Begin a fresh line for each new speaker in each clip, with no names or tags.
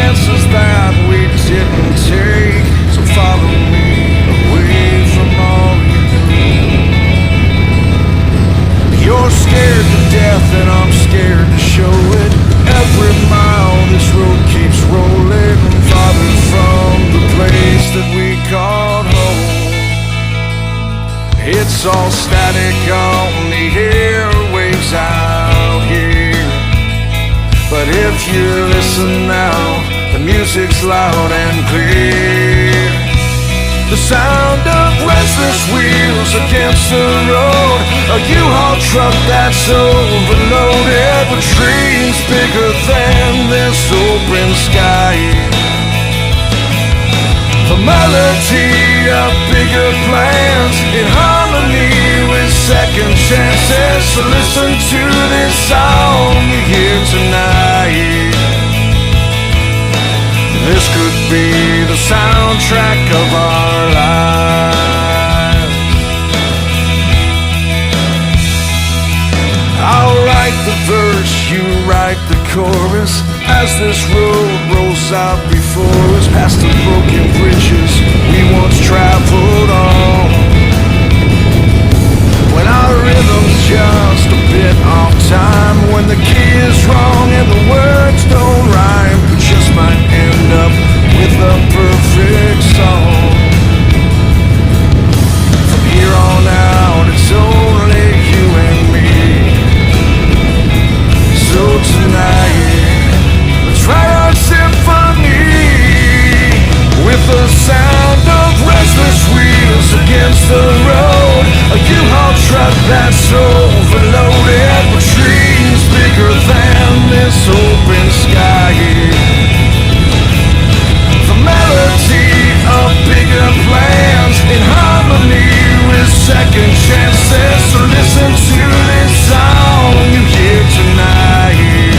chances that we didn't take. So follow me away from all you do. You're scared to death and I'm scared to show it. Every mile this road keeps rolling farther from the place that we called home. It's all static on the airwaves out here, but if you listen now, the music's loud and clear. The sound of restless wheels against the road, a U-Haul truck that's overloaded with dreams bigger than this open sky. The melody of bigger plans in harmony with second chances. So listen to this song you hear tonight. This could be the soundtrack of our lives. I'll write the verse, you write the chorus, as this road rolls out before us, past the broken bridges we once traveled on. When our rhythm's just a bit off time, when the key is wrong and the words don't rhyme, we just might end up with a perfect song. From here on out, it's only you and me. So tonight, let's write our symphony with the sound of restless wheels against the road, a U-Haul truck that's overloaded with dreams bigger than this open sky. The melody of bigger plans in harmony with second chances. So listen to this song you hear tonight.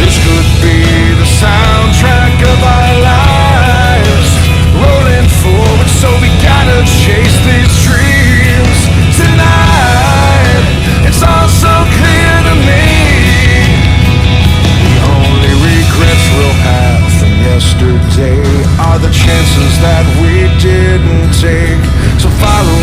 This could be the soundtrack of our lives, rolling forward, so we gotta chase these dreams tonight. It's all so clear to me. The only regrets we'll have from yesterday are the chances that we didn't take. So follow